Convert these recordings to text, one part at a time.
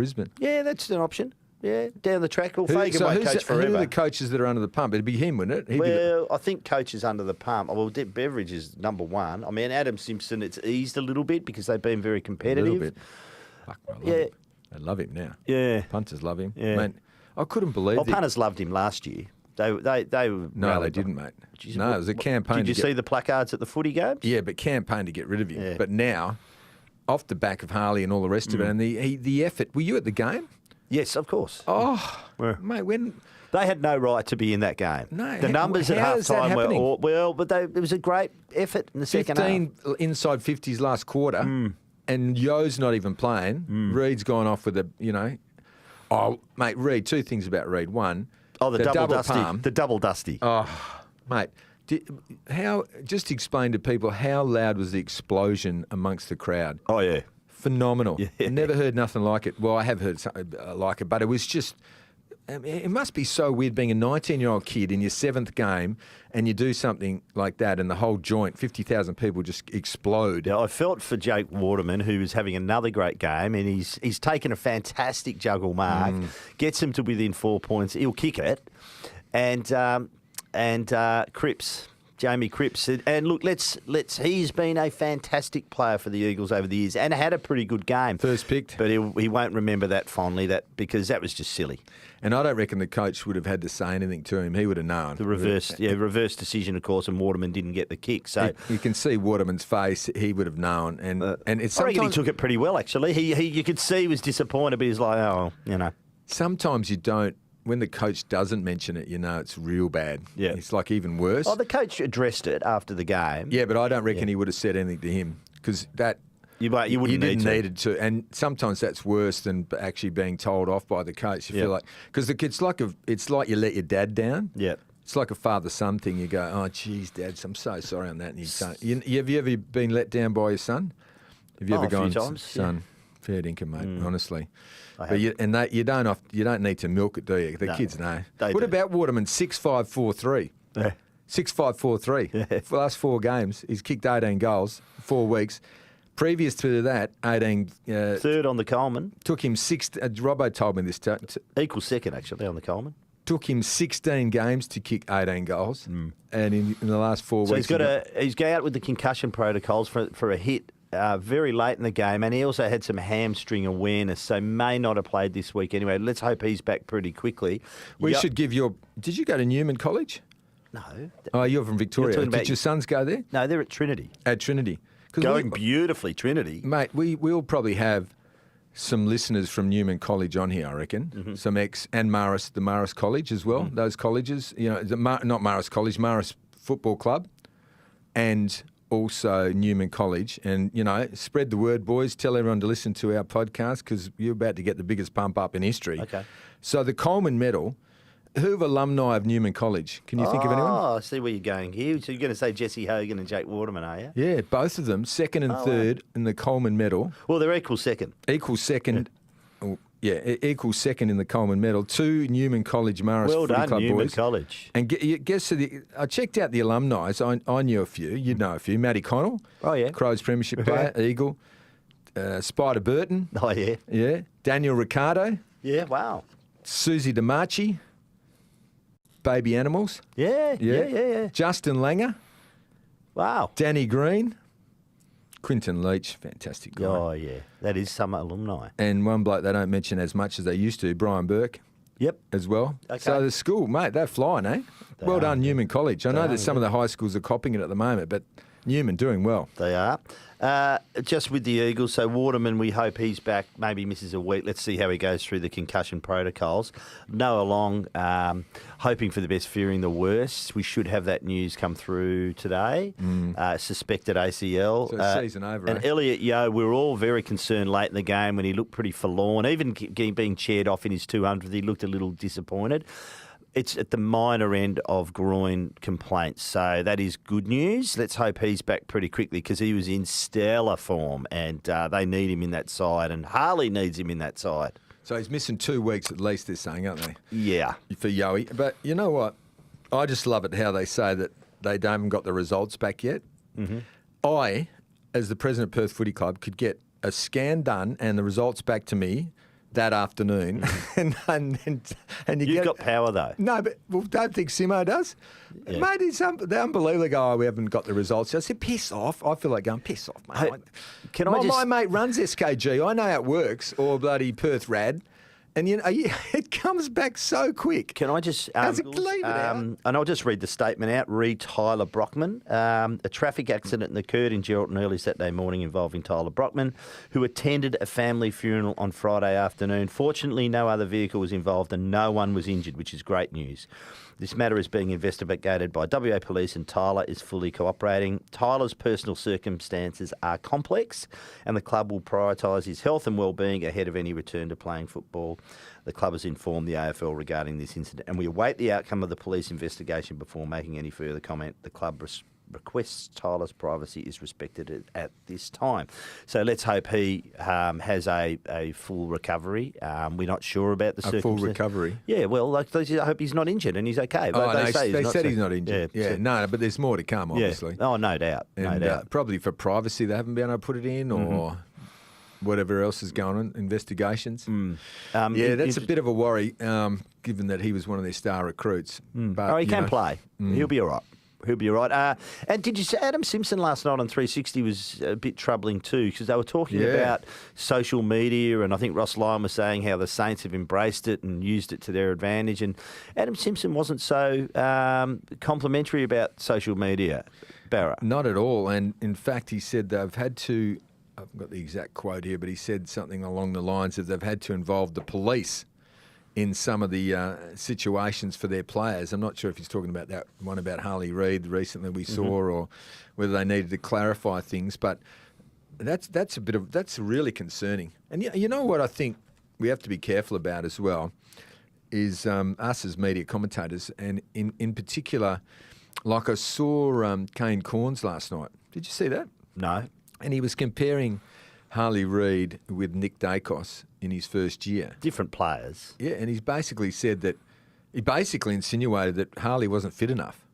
Brisbane. Yeah, that's an option. Yeah, down the track. Well, Fagan won't coach forever. Who are the coaches that are under the pump? It'd be him, wouldn't it? I think coaches under the pump. Well, Beveridge is number one. I mean, Adam Simpson, it's eased a little bit because they've been very competitive. A little bit. Fuck, I love him. I love him now. Yeah. Punters love him. Yeah. Mate, I couldn't believe it. Punters loved him last year. They were. No, they didn't, mate. Jeez, No, it was a campaign. Did you see the placards at the footy games? Yeah, but campaign to get rid of him. Yeah. But now, off the back of Harley and all the rest of it, and the effort. Were you at the game? Yes, of course. Oh, Yeah. mate, when They had no right to be in that game. No, the numbers at how is that half-time were happening? but it was a great effort in the second half. 15 inside 50s last quarter, and Yo's not even playing. Reed's gone off with Oh, mate, Reed. Two things about Reed. One, the double dusty. palm. The double dusty. Oh, mate. Just explain to people how loud was the explosion amongst the crowd? Oh, yeah. Phenomenal. Yeah. Never heard nothing like it. Well, I have heard something like it, but it was just, it must be so weird being a 19-year-old kid in your seventh game and you do something like that and the whole joint, 50,000 people just explode. Yeah, I felt for Jake Waterman, who was having another great game, and he's taken a fantastic juggle mark, gets him to within 4 points. He'll kick it. And Cripps. Jamie Cripps. And look, he's been a fantastic player for the Eagles over the years and had a pretty good game. First picked. But he won't remember that fondly because that was just silly. And I don't reckon the coach would have had to say anything to him. He would have known. The reverse decision, of course, and Waterman didn't get the kick. So you can see Waterman's face. He would have known. And it's I reckon he took it pretty well, actually. You could see he was disappointed, but he's like, Sometimes you don't. When the coach doesn't mention it, it's real bad. Yeah. It's like even worse. Oh, the coach addressed it after the game. Yeah, but I don't reckon he would have said anything to him because that you wouldn't need to. And sometimes that's worse than actually being told off by the coach. You feel like because it's like you let your dad down. Yeah. It's like a father-son thing. You go, oh, geez, Dad, I'm so sorry on that. And have you ever been let down by your son? Have you ever gone, a few times, son? Fair dinkum, mate. Honestly. But you don't need to milk it, do you? The kids know. What about Waterman? 6'5", 4'3". Yeah. 6'5", 4'3". Yeah. For the last 4 games, he's kicked 18 goals, 4 weeks. Previous to that, 18. Third on the Coleman. Took him Robbo told me this. Equal second, actually, on the Coleman. Took him 16 games to kick 18 goals, and in the last 4 weeks, he's got out with the concussion protocols for a hit. Very late in the game, and he also had some hamstring awareness, so may not have played this week anyway. Let's hope he's back pretty quickly. We should give Did you go to Newman College? No. Oh, you're from Victoria. Did your sons go there? No, they're at Trinity. At Trinity. Going beautifully, Trinity. Mate, we'll probably have some listeners from Newman College on here, I reckon. Mm-hmm. Some and the Marist College as well. Those colleges, not Marist College, Marist Football Club, and also Newman College. And, spread the word, boys. Tell everyone to listen to our podcast because you're about to get the biggest pump up in history. Okay. So the Coleman Medal, who are alumni of Newman College? Can you think of anyone? Oh, I see where you're going here. So you're going to say Jesse Hogan and Jake Waterman, are you? Yeah, both of them, second and third in the Coleman Medal. Well, they're equal second. Equal second. Equal second in the Coleman Medal. 2 Newman College Marist Well Footy done, Club Newman boys. College. And I checked out the alumni. So I knew a few. You'd know a few. Matty Connell. Oh, yeah. Crows Premiership player, Eagle. Spider Burton. Oh, yeah. Yeah. Daniel Ricciardo. Yeah, wow. Susie DiMarchi. Baby Animals. Yeah. Justin Langer. Wow. Danny Green. Quinton Leach, fantastic guy. Oh, yeah. That is some alumni. And one bloke they don't mention as much as they used to, Brian Burke. Yep. As well. Okay. So the school, mate, they're flying, eh? Well done, Newman College. I know that some of the high schools are copying it at the moment, but Newman doing well. They are. Just with the Eagles, so Waterman, we hope he's back, maybe misses a week. Let's see how he goes through the concussion protocols. Noah Long, hoping for the best, fearing the worst. We should have that news come through today. Suspected ACL. So season over, And Elliot Yeo, we were all very concerned late in the game when he looked pretty forlorn. Even being chaired off in his 200th, he looked a little disappointed. It's at the minor end of groin complaints, so that is good news. Let's hope he's back pretty quickly because he was in stellar form and they need him in that side and Harley needs him in that side. So he's missing 2 weeks at least, they're saying, aren't they? Yeah. For Yoey. But you know what? I just love it how they say that they haven't got the results back yet. Mm-hmm. I, as the president of Perth Footy Club, could get a scan done and the results back to me that afternoon, and you You've get got power, though. No, but don't think Simo does. Yeah. Mate, they're unbelievable. They go, we haven't got the results. I said, piss off. I feel like going, piss off, mate. Hey, My mate runs SKG. I know how it works, or bloody Perth Rad. And it comes back so quick. Can I just... How's it leave it out? And I'll just read the statement out. Read Tyler Brockman. A traffic accident occurred in Geraldton early Saturday morning involving Tyler Brockman, who attended a family funeral on Friday afternoon. Fortunately, no other vehicle was involved and no one was injured, which is great news. This matter is being investigated by WA Police and Tyler is fully cooperating. Tyler's personal circumstances are complex and the club will prioritise his health and well-being ahead of any return to playing football. The club has informed the AFL regarding this incident and we await the outcome of the police investigation before making any further comment. The club requests Tyler's privacy is respected at this time. So let's hope he has a full recovery. We're not sure about the circumstances. Full recovery? Yeah, well, I hope he's not injured and he's okay. But they said he's not injured. Yeah, no, but there's more to come, obviously. Yeah. Oh, no doubt. And, no doubt. Probably for privacy, they haven't been able to put it in or whatever else is going on, investigations. That's a bit of a worry, given that he was one of their star recruits. But, he can play. He'll be all right. He'll be all right. And did you say Adam Simpson last night on 360 was a bit troubling too because they were talking about social media and I think Ross Lyon was saying how the Saints have embraced it and used it to their advantage and Adam Simpson wasn't so complimentary about social media, Barra. Not at all. And in fact, he said they've had to, I've got the exact quote here, but he said something along the lines of they've had to involve the police in some of the situations for their players. I'm not sure if he's talking about that one about Harley Reid recently we saw, or whether they needed to clarify things. But that's really concerning. And you know what I think we have to be careful about as well is us as media commentators, and in particular, like I saw Kane Corns last night. Did you see that? No. And he was comparing Harley Reid with Nick Dacos in his first year. Different players. Yeah, and he's basically said that, he basically insinuated that Harley wasn't fit enough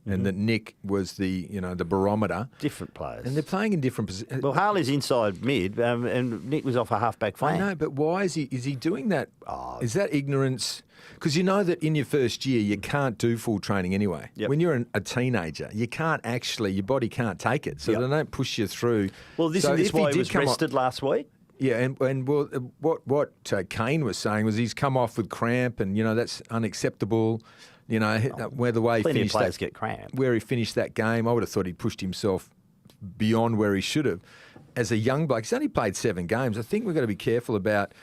and that Nick was the barometer. Different players. And they're playing in different positions. Well, Harley's inside mid and Nick was off a half-back flank. I know, but why is he doing that? Is that ignorance? Because you know that in your first year you can't do full training anyway. Yep. When you're a teenager, you can't actually, your body can't take it. So they don't push you through. Well, isn't this why he was rested last week? Yeah, and well, what Kane was saying was he's come off with cramp, and that's unacceptable. Where the way he Plenty finished of players get cramp. where he finished that game, I would have thought he pushed himself beyond where he should have. As a young bloke, he's only played 7 games. I think we've got to be careful about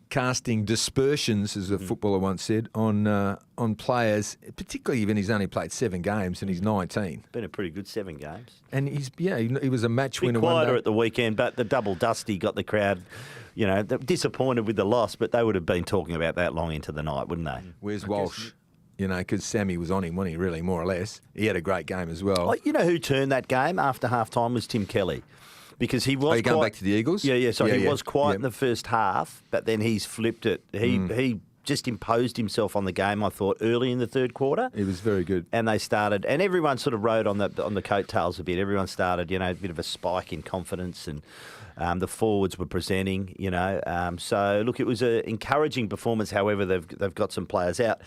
casting dispersions, as a footballer once said, on players, particularly when he's only played 7 games and he's 19. Been a pretty good 7 games. And he was a match winner. Quieter at the weekend, but the double dusty got the crowd, disappointed with the loss. But they would have been talking about that long into the night, wouldn't they? Where's Walsh? Because Sammy was on him, wasn't he? Really, more or less. He had a great game as well. You know who turned that game after half time was Tim Kelly. Because he was. Are you going back to the Eagles? Yeah. Sorry, he was quiet in the first half, but then he's flipped it. He just imposed himself on the game. I thought early in the third quarter. He was very good, and they started, and everyone sort of rode on the coattails a bit. Everyone started, a bit of a spike in confidence, and the forwards were presenting. So look, it was an encouraging performance. However, they've got some players out.